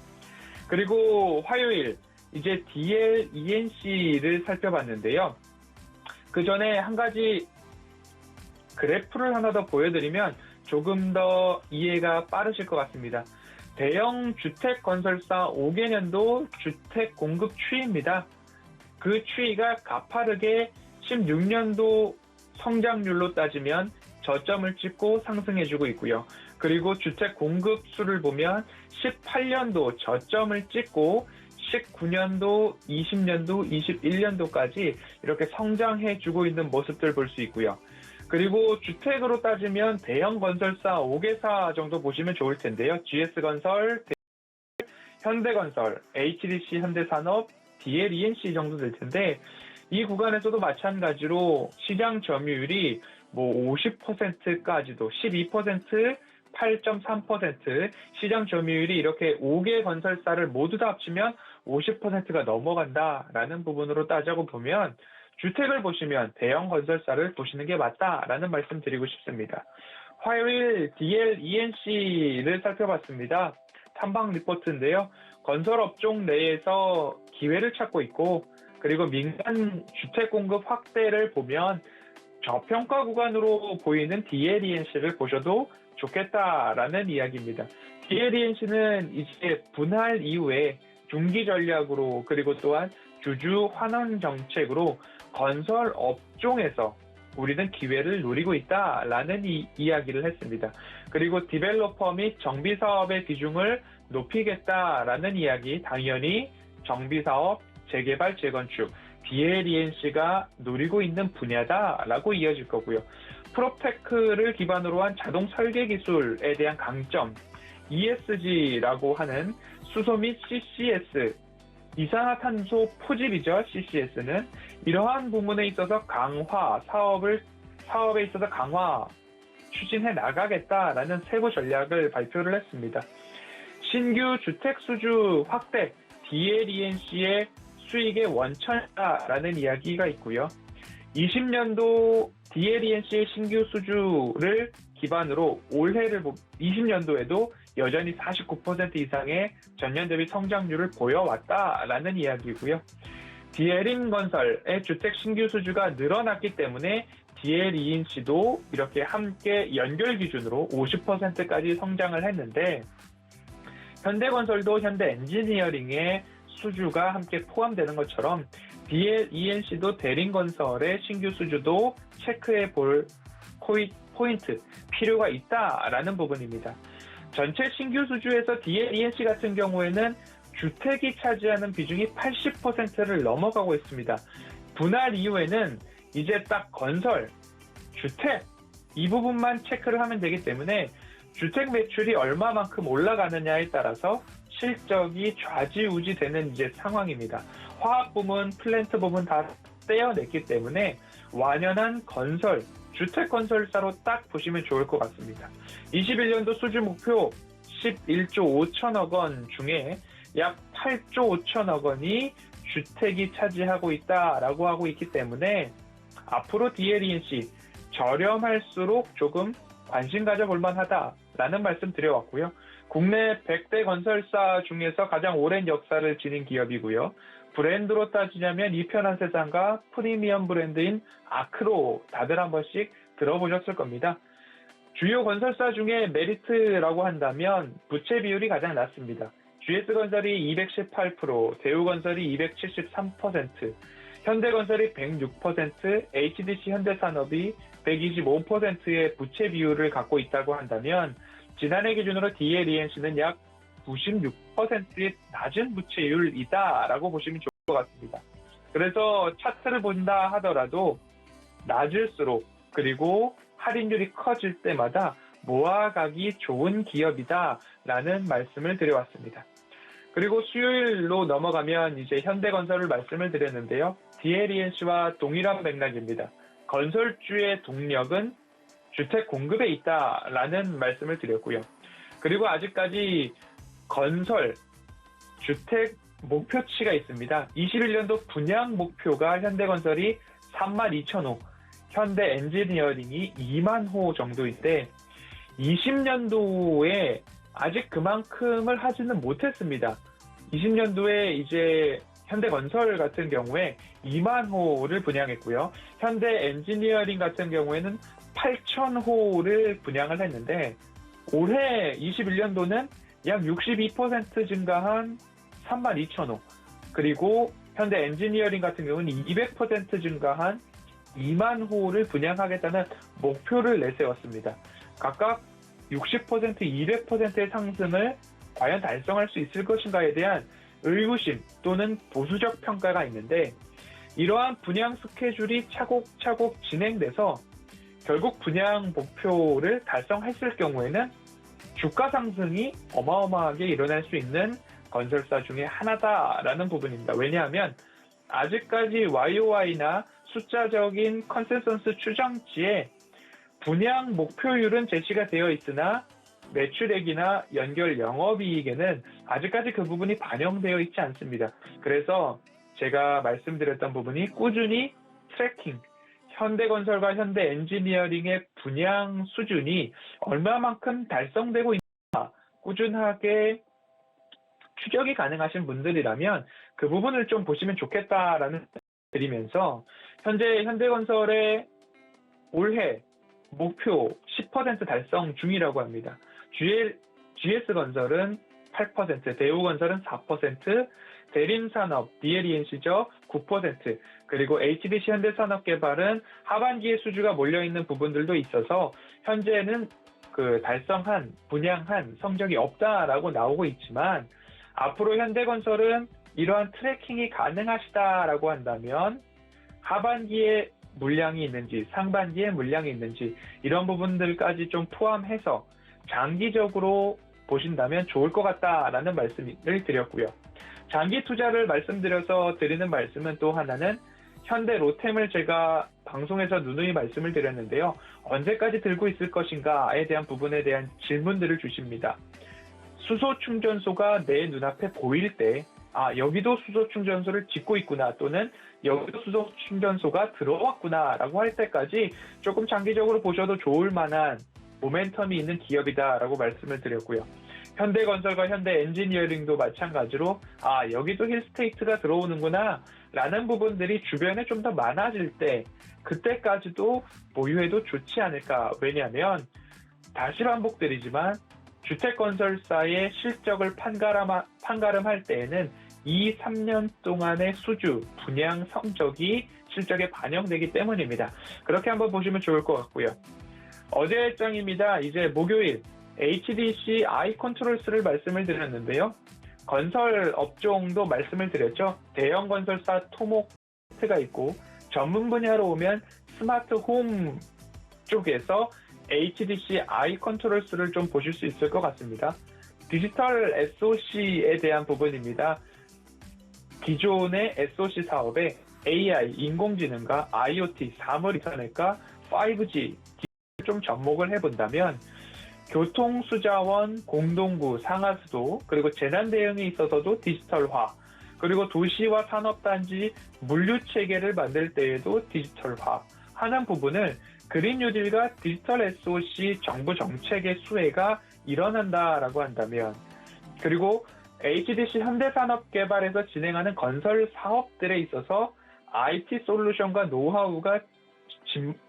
그리고 화요일 이제 DL/ENC를 살펴봤는데요. 그 전에 한 가지 그래프를 하나 더 보여드리면 조금 더 이해가 빠르실 것 같습니다. 대형 주택 건설사 5개년도 주택 공급 추이입니다. 그 추이가 가파르게 16년도 성장률로 따지면 저점을 찍고 상승해주고 있고요. 그리고 주택 공급 수를 보면 18년도 저점을 찍고 19년도, 20년도, 21년도까지 이렇게 성장해주고 있는 모습들 볼 수 있고요. 그리고 주택으로 따지면 대형 건설사 5개사 정도 보시면 좋을 텐데요. GS건설, 현대건설, HDC 현대산업, DL/ENC 정도 될 텐데 이 구간에서도 마찬가지로 시장 점유율이 뭐 50%까지도 12%, 8.3% 시장 점유율이 이렇게 5개 건설사를 모두 다 합치면 50%가 넘어간다라는 부분으로 따져고 보면 주택을 보시면 대형 건설사를 보시는 게 맞다라는 말씀 드리고 싶습니다. 화요일 DL/ENC를 살펴봤습니다. 탐방 리포트인데요. 건설업종 내에서 기회를 찾고 있고 그리고 민간 주택 공급 확대를 보면 저평가 구간으로 보이는 DL/ENC를 보셔도 좋겠다라는 이야기입니다. DL/ENC는 이제 분할 이후에 중기 전략으로 그리고 또한 주주 환원 정책으로 건설 업종에서 우리는 기회를 누리고 있다라는 이야기를 했습니다. 그리고 디벨로퍼 및 정비사업의 비중을 높이겠다라는 이야기, 당연히 정비사업, 재개발, 재건축, DL/ENC가 노리고 있는 분야다라고 이어질 거고요. 프로테크를 기반으로 한 자동 설계 기술에 대한 강점, ESG라고 하는 수소 및 CCS, 이산화탄소 포집이죠. CCS는 이러한 부분에 있어서 사업에 있어서 강화 추진해 나가겠다라는 세부 전략을 발표를 했습니다. 신규 주택 수주 확대, DL/ENC의 수익의 원천이다라는 이야기가 있고요. 20년도 DL/ENC의 신규 수주를 기반으로 올해를 20년도에도 여전히 49% 이상의 전년 대비 성장률을 보여왔다라는 이야기고요. DL인건설의 주택 신규 수주가 늘어났기 때문에 DL/ENC도 이렇게 함께 연결 기준으로 50%까지 성장을 했는데 현대건설도 현대엔지니어링의 수주가 함께 포함되는 것처럼 DL/ENC도 대림건설의 신규 수주도 체크해 볼 포인트, 필요가 있다라는 부분입니다. 전체 신규 수주에서 DL/ENC 같은 경우에는 주택이 차지하는 비중이 80%를 넘어가고 있습니다. 분할 이후에는 이제 딱 건설, 주택 이 부분만 체크를 하면 되기 때문에 주택 매출이 얼마만큼 올라가느냐에 따라서 실적이 좌지우지 되는 이제 상황입니다. 화학 부문, 플랜트 부문 다 떼어냈기 때문에 완연한 건설, 주택 건설사로 딱 보시면 좋을 것 같습니다. 21년도 수주 목표 11조 5천억 원 중에 약 8조 5천억 원이 주택이 차지하고 있다라고 하고 있기 때문에 앞으로 DL/ENC 저렴할수록 조금 관심 가져볼 만하다라는 말씀 드려왔고요. 국내 100대 건설사 중에서 가장 오랜 역사를 지닌 기업이고요. 브랜드로 따지자면 이편한 세상과 프리미엄 브랜드인 아크로 다들 한 번씩 들어보셨을 겁니다. 주요 건설사 중에 메리트라고 한다면 부채 비율이 가장 낮습니다. GS건설이 218%, 대우건설이 273%, 현대건설이 106%, HDC 현대산업이 125%의 부채 비율을 갖고 있다고 한다면 지난해 기준으로 DLENC는 약 96%의 낮은 부채율이다라고 보시면 좋을 것 같습니다. 그래서 차트를 본다 하더라도 낮을수록 그리고 할인율이 커질 때마다 모아가기 좋은 기업이다라는 말씀을 드려왔습니다. 그리고 수요일로 넘어가면 이제 현대건설을 말씀을 드렸는데요. DLENC와 동일한 맥락입니다. 건설주의 동력은 주택 공급에 있다라는 말씀을 드렸고요. 그리고 아직까지 건설, 주택 목표치가 있습니다. 21년도 분양 목표가 현대건설이 32,000호, 현대엔지니어링이 2만 호 정도인데 20년도에 아직 그만큼을 하지는 못했습니다. 20년도에 이제 현대건설 같은 경우에 2만 호를 분양했고요. 현대엔지니어링 같은 경우에는 8,000호를 분양을 했는데 올해 21년도는 약 62% 증가한 32,000호, 그리고 현대엔지니어링 같은 경우는 200% 증가한 2만 호를 분양하겠다는 목표를 내세웠습니다. 각각 60%, 200%의 상승을 과연 달성할 수 있을 것인가에 대한 의구심 또는 보수적 평가가 있는데 이러한 분양 스케줄이 차곡차곡 진행돼서 결국 분양 목표를 달성했을 경우에는 주가 상승이 어마어마하게 일어날 수 있는 건설사 중에 하나다라는 부분입니다. 왜냐하면 아직까지 YOY나 숫자적인 컨센서스 추정치에 분양 목표율은 제시가 되어 있으나 매출액이나 연결 영업이익에는 아직까지 그 부분이 반영되어 있지 않습니다. 그래서 제가 말씀드렸던 부분이 꾸준히 트래킹, 현대건설과 현대엔지니어링의 분양 수준이 얼마만큼 달성되고 있나 꾸준하게 추적이 가능하신 분들이라면 그 부분을 좀 보시면 좋겠다라는 드리면서 현재 현대건설의 올해 목표 10% 달성 중이라고 합니다. GS건설은 8%, 대우건설은 4%, 대림산업, DLENC죠 9%, 그리고 HDC 현대산업개발은 하반기에 수주가 몰려있는 부분들도 있어서 현재는 달성한, 분양한 성적이 없다라고 나오고 있지만 앞으로 현대건설은 이러한 트래킹이 가능하시다라고 한다면 하반기에 물량이 있는지 상반기에 물량이 있는지 이런 부분들까지 좀 포함해서 장기적으로 보신다면 좋을 것 같다라는 말씀을 드렸고요. 장기 투자를 말씀드려서 드리는 말씀은 또 하나는 현대 로템을 제가 방송에서 누누이 말씀을 드렸는데요. 언제까지 들고 있을 것인가에 대한 부분에 대한 질문들을 주십니다. 수소 충전소가 내 눈앞에 보일 때 여기도 수소 충전소를 짓고 있구나 또는 여기도 수소 충전소가 들어왔구나 라고 할 때까지 조금 장기적으로 보셔도 좋을 만한 모멘텀이 있는 기업이다 라고 말씀을 드렸고요. 현대건설과 현대엔지니어링도 마찬가지로 여기도 힐스테이트가 들어오는구나 라는 부분들이 주변에 좀 더 많아질 때 그때까지도 보유해도 좋지 않을까. 왜냐하면 다시 반복드리지만 주택건설사의 실적을 판가름할 때에는 2, 3년 동안의 수주, 분양 성적이 실적에 반영되기 때문입니다. 그렇게 한번 보시면 좋을 것 같고요. 어제 일정입니다. 이제 목요일 HDC 아이컨트롤스를 말씀을 드렸는데요. 건설 업종도 말씀을 드렸죠. 대형 건설사 토목가 있고 전문 분야로 오면 스마트 홈 쪽에서 HDC 아이컨트롤스를 좀 보실 수 있을 것 같습니다. 디지털 SOC에 대한 부분입니다. 기존의 SOC 사업에 AI, 인공지능과 IoT, 사물 인터넷과 5G 좀 접목을 해본다면 교통수자원, 공동구, 상하수도, 그리고 재난 대응에 있어서도 디지털화, 그리고 도시와 산업단지 물류체계를 만들 때에도 디지털화 하는 부분을 그린 뉴딜과 디지털 SOC 정부 정책의 수혜가 일어난다라고 한다면, 그리고 HDC 현대산업개발에서 진행하는 건설 사업들에 있어서 IT 솔루션과 노하우가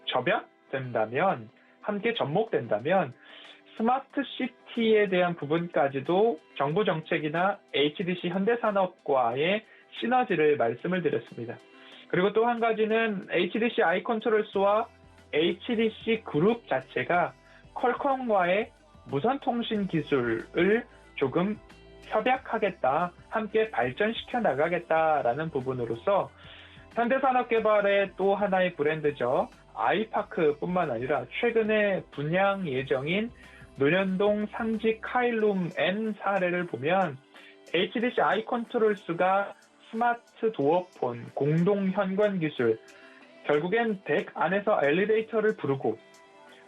접약된다면, 함께 접목된다면 스마트 시티에 대한 부분까지도 정부 정책이나 HDC 현대산업과의 시너지를 말씀을 드렸습니다. 그리고 또 한 가지는 HDC 아이컨트롤스와 HDC 그룹 자체가 퀄컴과의 무선통신 기술을 조금 협약하겠다, 함께 발전시켜 나가겠다라는 부분으로서 현대산업개발의 또 하나의 브랜드죠. 아이파크뿐만 아니라 최근에 분양 예정인 논현동 상지 카일룸 N 사례를 보면 HDC 아이컨트롤스가 스마트 도어폰, 공동 현관 기술, 결국엔 댁 안에서 엘리베이터를 부르고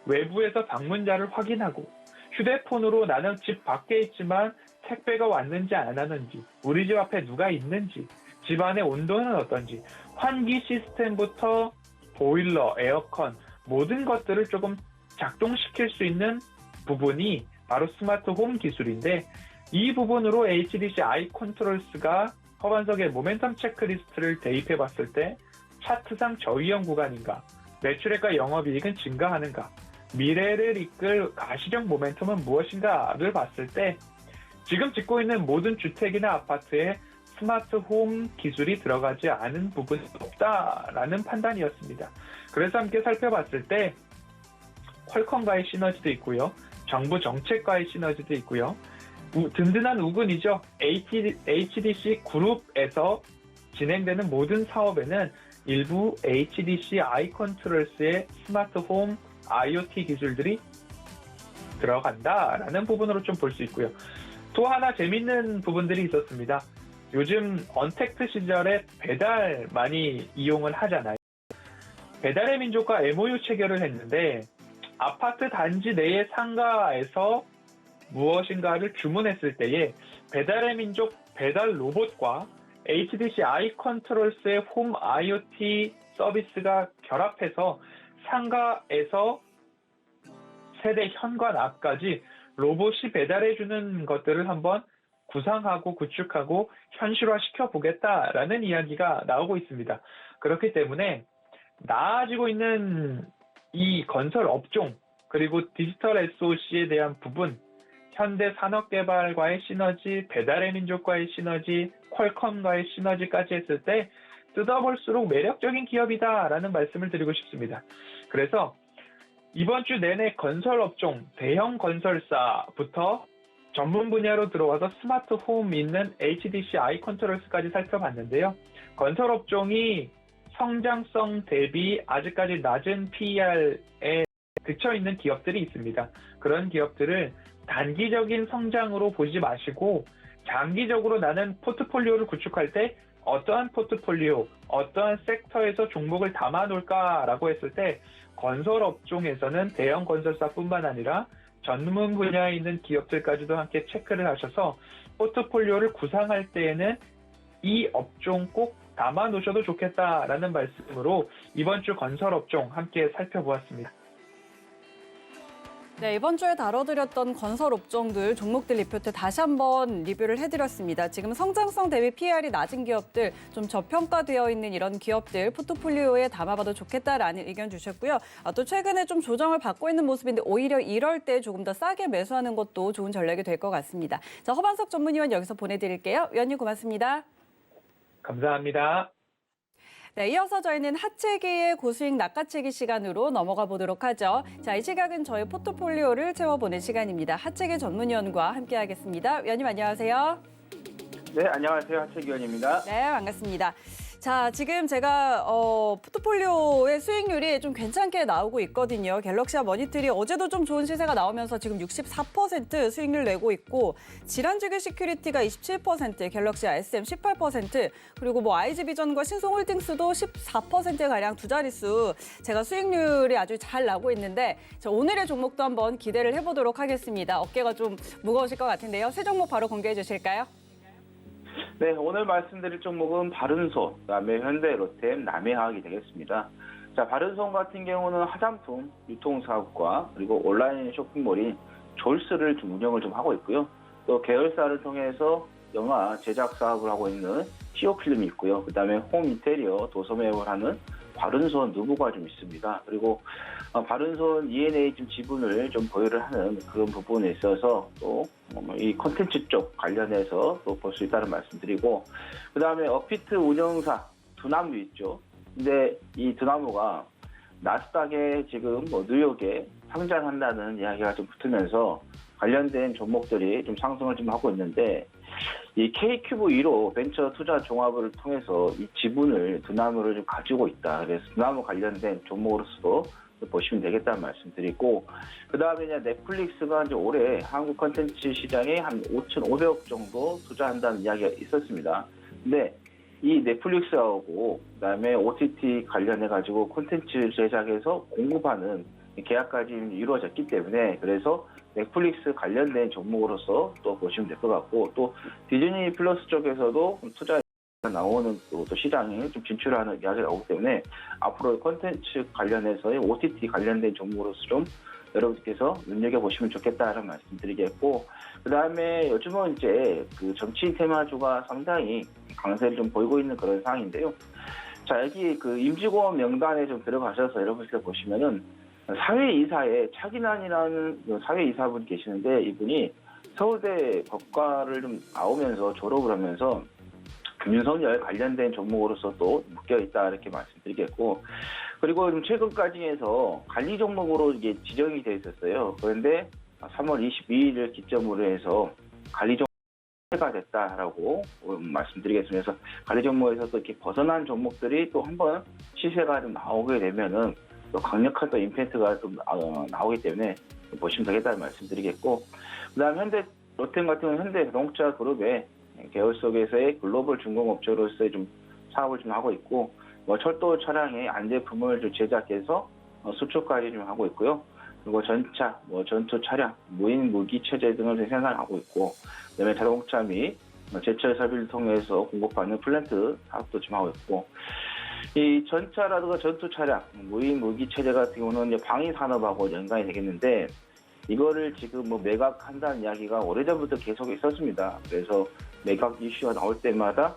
외부에서 방문자를 확인하고 휴대폰으로 나는 집 밖에 있지만 택배가 왔는지 안 왔는지, 우리 집 앞에 누가 있는지, 집 안의 온도는 어떤지, 환기 시스템부터 보일러, 에어컨 모든 것들을 조금 작동시킬 수 있는 부분이 바로 스마트 홈 기술인데, 이 부분으로 HDC 아이컨트롤스가 허반석의 모멘텀 체크리스트를 대입해 봤을 때 차트상 저위험 구간인가, 매출액과 영업이익은 증가하는가, 미래를 이끌 가시적 모멘텀은 무엇인가를 봤을 때 지금 짓고 있는 모든 주택이나 아파트에 스마트 홈 기술이 들어가지 않은 부분이 없다라는 판단이었습니다. 그래서 함께 살펴봤을 때 퀄컴과의 시너지도 있고요. 정부 정책과의 시너지도 있고요. 든든한 우군이죠. HDC 그룹에서 진행되는 모든 사업에는 일부 HDC 아이컨트롤스의 스마트 홈 IoT 기술들이 들어간다라는 부분으로 좀 볼 수 있고요. 또 하나 재밌는 부분들이 있었습니다. 요즘 언택트 시절에 배달 많이 이용을 하잖아요. 배달의 민족과 MOU 체결을 했는데 아파트 단지 내의 상가에서 무엇인가를 주문했을 때에 배달의 민족 배달 로봇과 HDC 아이컨트롤스의 홈 IoT 서비스가 결합해서 상가에서 세대 현관 앞까지 로봇이 배달해주는 것들을 한번 구상하고 구축하고 현실화시켜 보겠다라는 이야기가 나오고 있습니다. 그렇기 때문에 나아지고 있는 이 건설 업종 그리고 디지털 SOC에 대한 부분, 현대산업개발과의 시너지, 배달의 민족과의 시너지, 퀄컴과의 시너지까지 했을 때 뜯어볼수록 매력적인 기업이다라는 말씀을 드리고 싶습니다. 그래서 이번 주 내내 건설 업종, 대형 건설사부터 전문 분야로 들어와서 스마트 홈 있는 HDC 아이컨트롤스까지 살펴봤는데요. 건설 업종이 성장성 대비 아직까지 낮은 PER에 그쳐있는 기업들이 있습니다. 그런 기업들을 단기적인 성장으로 보지 마시고 장기적으로 나는 포트폴리오를 구축할 때 어떠한 포트폴리오, 어떠한 섹터에서 종목을 담아놓을까라고 했을 때 건설 업종에서는 대형 건설사뿐만 아니라 전문 분야에 있는 기업들까지도 함께 체크를 하셔서 포트폴리오를 구상할 때에는 이 업종 꼭 담아놓으셔도 좋겠다라는 말씀으로 이번 주 건설 업종 함께 살펴보았습니다. 네, 이번 주에 다뤄드렸던 건설 업종들, 종목들 리포트 다시 한번 리뷰를 해드렸습니다. 지금 성장성 대비 PER이 낮은 기업들, 좀 저평가되어 있는 이런 기업들 포트폴리오에 담아봐도 좋겠다라는 의견 주셨고요. 또 최근에 좀 조정을 받고 있는 모습인데 오히려 이럴 때 조금 더 싸게 매수하는 것도 좋은 전략이 될 것 같습니다. 자, 허반석 전문위원 여기서 보내드릴게요. 위원님 고맙습니다. 감사합니다. 네, 이어서 저희는 하체기의 고수익 낚아채기 시간으로 넘어가 보도록 하죠. 자, 이 시각은 저희 포트폴리오를 채워보는 시간입니다. 하체기 전문위원과 함께하겠습니다. 위원님 안녕하세요. 네, 안녕하세요. 하채기 위원입니다. 네, 반갑습니다. 자, 지금 제가 포트폴리오의 수익률이 좀 괜찮게 나오고 있거든요. 갤럭시와 머니트리 어제도 좀 좋은 시세가 나오면서 지금 64% 수익률 내고 있고 지란주교 시큐리티가 27%, 갤럭시와 SM 18%, 그리고 뭐 IG비전과 신송홀딩스도 14%가량 두 자릿수 제가 수익률이 아주 잘 나고 있는데 자, 오늘의 종목도 한번 기대를 해보도록 하겠습니다. 어깨가 좀 무거우실 것 같은데요. 새 종목 바로 공개해 주실까요? 네, 오늘 말씀드릴 종목은 바른손, 그다음에 현대, 로템, 남해화학이 되겠습니다. 자, 바른손 같은 경우는 화장품 유통사업과 그리고 온라인 쇼핑몰인 졸스를 좀 운영을 좀 하고 있고요. 또 계열사를 통해서 영화 제작 사업을 하고 있는 티오필름이 있고요. 그다음에 홈 인테리어 도소매업을 하는 바른손 누브가 좀 있습니다. 그리고 바른손 E&A 좀 지분을 좀 보유를 하는 그런 부분에 있어서 또 이 콘텐츠 쪽 관련해서 또 볼 수 있다는 말씀드리고, 그 다음에 업비트 운영사 두나무 있죠. 근데 이 두나무가 나스닥에 지금 뉴욕에 상장한다는 이야기가 좀 붙으면서 관련된 종목들이 좀 상승을 좀 하고 있는데, 이 K큐브 1호 벤처 투자 종합을 통해서 이 지분을 두나무를 좀 가지고 있다. 그래서 두나무 관련된 종목으로서도 보시면 되겠다는 말씀드리고, 그 다음에 넷플릭스가 이제 올해 한국 콘텐츠 시장에 한 5,500억 정도 투자한다는 이야기가 있었습니다. 근데 이 넷플릭스하고 그다음에 OTT 관련해가지고 콘텐츠 제작에서 공급하는 계약까지 이루어졌기 때문에, 그래서 넷플릭스 관련된 종목으로서 또 보시면 될 것 같고, 또 디즈니 플러스 쪽에서도 투자 나오는 또 시장에 좀 진출하는 이야기가 나오기 때문에 앞으로 콘텐츠 관련해서의 OTT 관련된 종목으로서 좀 여러분께서 눈여겨보시면 좋겠다는 말씀드리겠고, 그 다음에 요즘은 이제 그 정치 테마주가 상당히 강세를 좀 보이고 있는 그런 상황인데요. 자, 여기 그 임직원 명단에 좀 들어가셔서 여러분께서 보시면은 사회이사에 차기난이라는 사회이사분 계시는데, 이분이 서울대 법과를 좀 나오면서 졸업을 하면서 윤석열 관련된 종목으로서 또 묶여있다 이렇게 말씀드리겠고, 그리고 좀 최근까지 해서 관리 종목으로 이게 지정이 되어 있었어요. 그런데 3월 22일을 기점으로 해서 관리 종목가 됐다라고 말씀드리겠습니다. 그래서 관리 종목에서 또 이렇게 벗어난 종목들이 또 한번 시세가 좀 나오게 되면은 또 강력한 또 임팩트가 좀 나오기 때문에 보시면 되겠다는 말씀드리겠고, 그다음 현대 롯템 같은 경우는 현대자동차 그룹의 계열 속에서의 글로벌 중공업체로서의 좀 사업을 좀 하고 있고, 철도 차량의 안제품을 좀 제작해서 수출까지 좀 하고 있고요. 그리고 전차, 전투 차량, 무인 무기 체제 등을 생산하고 있고, 그다음에 자동차 및 제철 설비를 통해서 공급하는 플랜트 사업도 좀 하고 있고, 이 전차라든가 전투 차량, 무인 무기 체제 같은 경우는 이제 방위 산업하고 연관이 되겠는데, 이거를 지금 매각한다는 이야기가 오래전부터 계속 있었습니다. 그래서 매각 이슈가 나올 때마다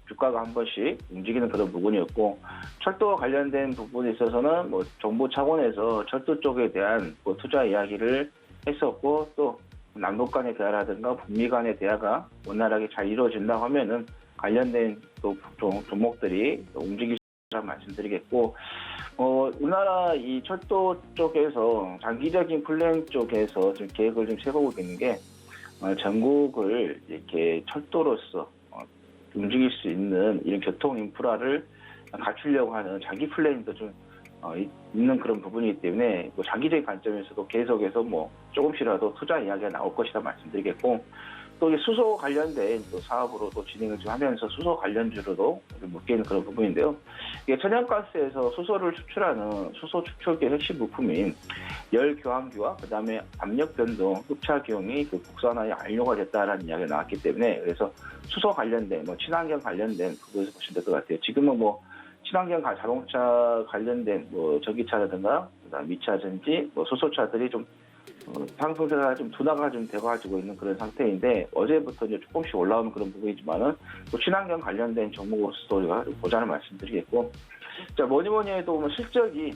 주가가 한 번씩 움직이는 그런 부분이었고, 철도와 관련된 부분에 있어서는 정부 차원에서 철도 쪽에 대한 투자 이야기를 했었고, 또 남북 간의 대화라든가 북미 간의 대화가 원활하게 잘 이루어진다고 하면은 관련된 또 종목들이 움직일 수 있다고 말씀드리겠고, 우리나라 이 철도 쪽에서 장기적인 플랜 쪽에서 좀 계획을 좀 세우고 있는 게, 전국을 이렇게 철도로서 움직일 수 있는 이런 교통 인프라를 갖추려고 하는 장기 플랜도 좀 있는 그런 부분이기 때문에 장기적인 관점에서도 계속해서 조금씩이라도 투자 이야기가 나올 것이다 말씀드리겠고, 또 수소 관련된 또 사업으로 또 진행을 좀 하면서 수소 관련주로도 묶여있는 그런 부분인데요. 이게 천연가스에서 수소를 추출하는 수소 추출기 핵심 부품인 열 교환기와 그 다음에 압력 변동 흡차 기용이 그 국산화에 안료가 됐다라는 이야기가 나왔기 때문에, 그래서 수소 관련된 친환경 관련된 부분에서 보시면 될 것 같아요. 지금은 친환경 자동차 관련된 전기차라든가 그다음 미차전지 수소차들이 좀 상승세가 좀 둔화가 좀 돼가지고 있는 그런 상태인데, 어제부터 이제 조금씩 올라오는 그런 부분이지만은 또 친환경 관련된 종목으로서 우리가 보자는 말씀드리겠고, 자, 뭐니 해도 실적이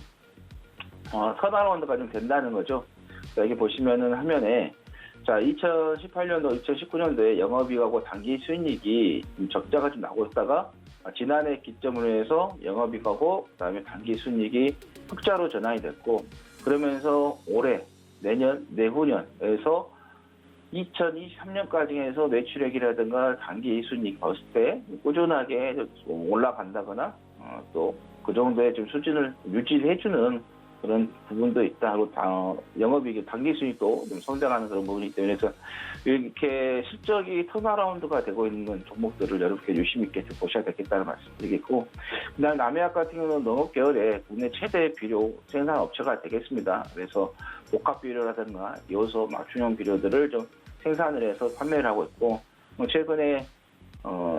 턴어라운드가 좀 된다는 거죠. 자, 여기 보시면은 화면에, 자, 2018년도, 2019년도에 영업이익하고 당기 수익이 적자가 좀 나고 있다가 지난해 기점으로 해서 영업이익하고 그다음에 당기 수익이 흑자로 전환이 됐고, 그러면서 올해 내년, 내후년에서 2023년까지 해서 매출액이라든가 단기 순이익 봤을 때 꾸준하게 올라간다거나 또 그 정도의 좀 수준을 유지해주는 그런 부분도 있다. 하고 영업이익 단기 수익도 좀 성장하는 그런 부분이기 때문에, 그래서 이렇게 실적이 턴어라운드가 되고 있는 종목들을 여러분께 유심 있게 보셔야 되겠다는 말씀드리겠고, 그다음 남해학 같은 경우는 농업 계열의 국내 최대 비료 생산 업체가 되겠습니다. 그래서 복합 비료라든가 요소 맞춤형 비료들을 좀 생산을 해서 판매를 하고 있고, 최근에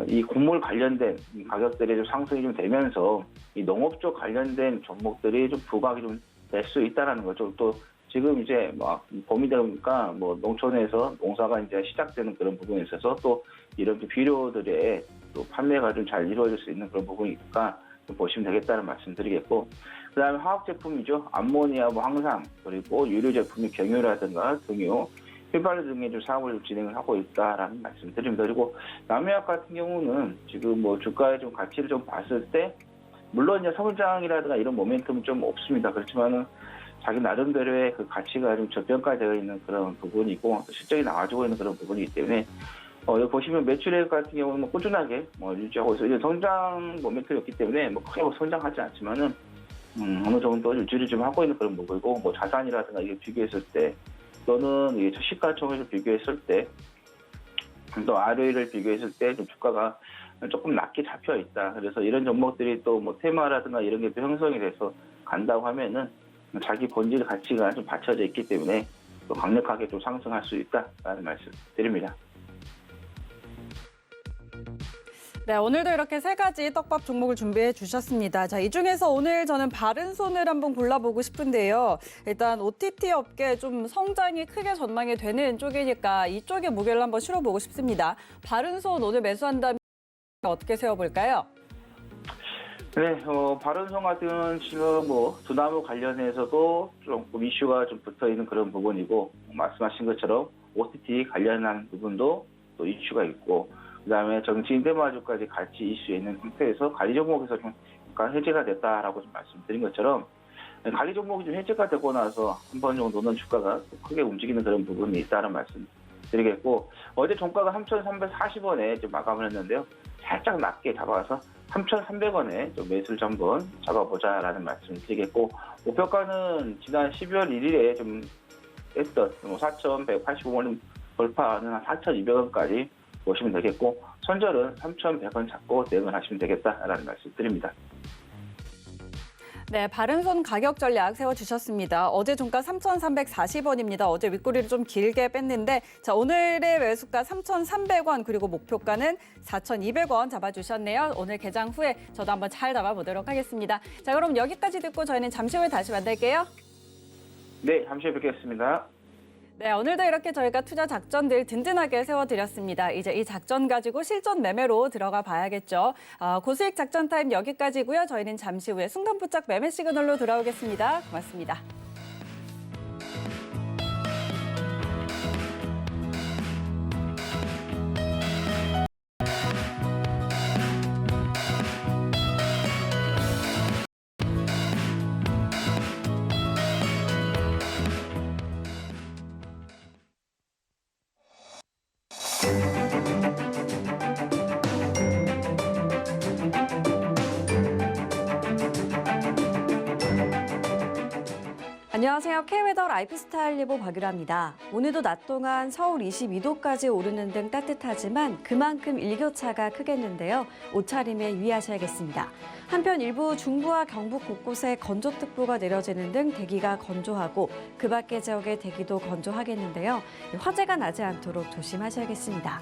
이 곡물 관련된 가격들이 좀 상승이 좀 되면서 이 농업 쪽 관련된 종목들이 좀 부각이 좀 될 수 있다라는 거죠. 또 지금 이제 봄이 되니까 농촌에서 농사가 이제 시작되는 그런 부분에 있어서 또 이런 비료들의 또 판매가 좀 잘 이루어질 수 있는 그런 부분이니까 좀 보시면 되겠다는 말씀드리겠고, 그다음에 화학 제품이죠. 암모니아, 황산, 그리고 유료 제품의 경유라든가 등유, 휘발유 등의 좀 사업을 좀 진행을 하고 있다라는 말씀드립니다. 그리고 남해학 같은 경우는 지금 뭐 주가의 좀 가치를 좀 봤을 때 물론 이제 성장이라든가 이런 모멘텀은 좀 없습니다. 그렇지만은 자기 나름대로의 그 가치가 좀 저평가되어 있는 그런 부분이고 실적이 나와주고 있는 그런 부분이기 때문에 여기 보시면 매출액 같은 경우는 뭐 꾸준하게 유지하고 있어요. 이제 성장 모멘텀이 없기 때문에 뭐 크게 성장하지 않지만은 어느 정도 유지를 좀 하고 있는 그런 부분이고 뭐 자산이라든가 이게 비교했을 때 또는 이게 시가총액을 비교했을 때 또 ROE를 비교했을 때 좀 주가가 조금 낮게 잡혀 있다. 그래서 이런 종목들이 또 뭐 테마라든가 이런 게 또 형성이 돼서 간다고 하면은 자기 본질 가치가 좀 받쳐져 있기 때문에 또 강력하게 좀 상승할 수 있다라는 말씀 드립니다. 네, 오늘도 이렇게 세 가지 떡밥 종목을 준비해 주셨습니다. 자, 이 중에서 오늘 저는 바른손을 한번 골라보고 싶은데요. 일단 OTT 업계 좀 성장이 크게 전망이 되는 쪽이니까 이쪽에 무게를 한번 실어보고 싶습니다. 바른손 오늘 매수한다면 어떻게 세워볼까요? 네, 바른손 같은 지금 뭐 두나무 관련해서도 조금 이슈가 좀 붙어 있는 그런 부분이고 말씀하신 것처럼 OTT 관련한 부분도 또 이슈가 있고 그다음에 정치인 대마주까지 같이 이슈에 있는 상태에서 관리 종목에서 좀 약간 해제가 됐다라고 좀 말씀드린 것처럼 관리 종목이 좀 해제가 되고 나서 한 번 정도는 주가가 크게 움직이는 그런 부분이 있다는 말씀 드리겠고 어제 종가가 3,340원에 좀 마감을 했는데요. 살짝 낮게 잡아서 3,300원에 좀 매수를 한번 잡아보자라는 말씀을 드리겠고 목표가는 지난 12월 1일에 좀 했던 4,185원 돌파하는 한 4,200원까지 보시면 되겠고 손절은 3,100원 잡고 대응을 하시면 되겠다라는 말씀 드립니다. 네, 바른손 가격 전략 세워주셨습니다. 어제 종가 3,340원입니다. 어제 윗꼬리를 좀 길게 뺐는데 자 오늘의 매수가 3,300원 그리고 목표가는 4,200원 잡아주셨네요. 오늘 개장 후에 저도 한번 잘 잡아보도록 하겠습니다. 자 그럼 여기까지 듣고 저희는 잠시 후에 다시 만날게요. 네, 잠시 후에 뵙겠습니다. 네, 오늘도 이렇게 저희가 투자 작전들 든든하게 세워드렸습니다. 이제 이 작전 가지고 실전 매매로 들어가 봐야겠죠. 고수익 작전 타임 여기까지고요. 저희는 잠시 후에 순간부착 매매 시그널로 돌아오겠습니다. 고맙습니다. 안녕하세요. K웨더 라이프스타일 예보 박유라입니다. 오늘도 낮 동안 서울 22도까지 오르는 등 따뜻하지만 그만큼 일교차가 크겠는데요. 옷차림에 유의하셔야겠습니다. 한편 일부 중부와 경북 곳곳에 건조특보가 내려지는 등 대기가 건조하고 그 밖의 지역의 대기도 건조하겠는데요. 화재가 나지 않도록 조심하셔야겠습니다.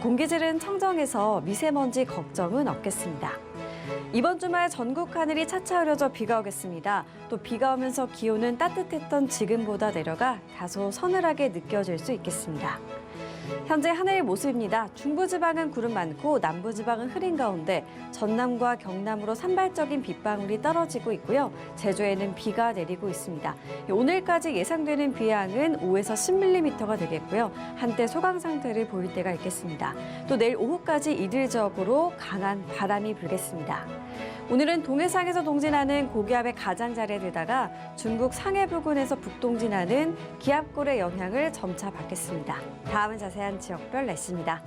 공기질은 청정해서 미세먼지 걱정은 없겠습니다. 이번 주말 전국 하늘이 차차 흐려져 비가 오겠습니다. 또 비가 오면서 기온은 따뜻했던 지금보다 내려가 다소 서늘하게 느껴질 수 있겠습니다. 현재 하늘의 모습입니다. 중부지방은 구름 많고 남부지방은 흐린 가운데 전남과 경남으로 산발적인 빗방울이 떨어지고 있고요. 제주에는 비가 내리고 있습니다. 오늘까지 예상되는 비양은 5에서 10mm가 되겠고요. 한때 소강 상태를 보일 때가 있겠습니다. 또 내일 오후까지 이들적으로 강한 바람이 불겠습니다. 오늘은 동해상에서 동진하는 고기압의 가장자리에 들다가 중국 상해 부근에서 북동진하는 기압골의 영향을 점차 받겠습니다. 다음은 자세한 지역별 날씨입니다.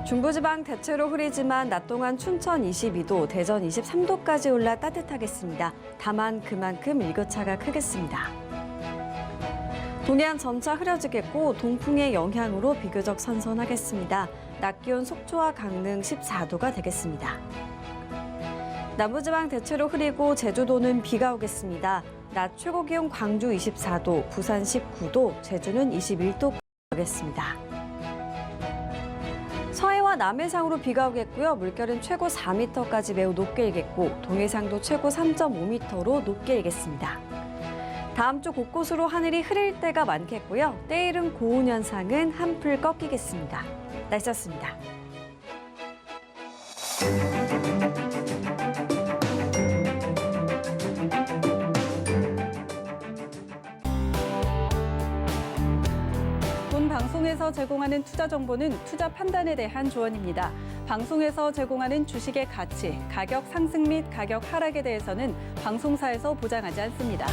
중부지방 대체로 흐리지만 낮 동안 춘천 22도, 대전 23도까지 올라 따뜻하겠습니다. 다만 그만큼 일교차가 크겠습니다. 동해안 점차 흐려지겠고 동풍의 영향으로 비교적 선선하겠습니다. 낮 기온 속초와 강릉 14도가 되겠습니다. 남부지방 대체로 흐리고 제주도는 비가 오겠습니다. 낮 최고 기온 광주 24도, 부산 19도, 제주는 21도가 되겠습니다. 서해와 남해상으로 비가 오겠고요. 물결은 최고 4m까지 매우 높게 일겠고 동해상도 최고 3.5m로 높게 일겠습니다. 다음 주 곳곳으로 하늘이 흐릴 때가 많겠고요. 때이른 고온 현상은 한풀 꺾이겠습니다. 날씨였습니다. 방송에서 제공하는 투자 정보는 투자 판단에 대한 조언입니다. 방송에서 제공하는 주식의 가치, 가격 상승 및 가격 하락에 대해서는 방송사에서 보장하지 않습니다.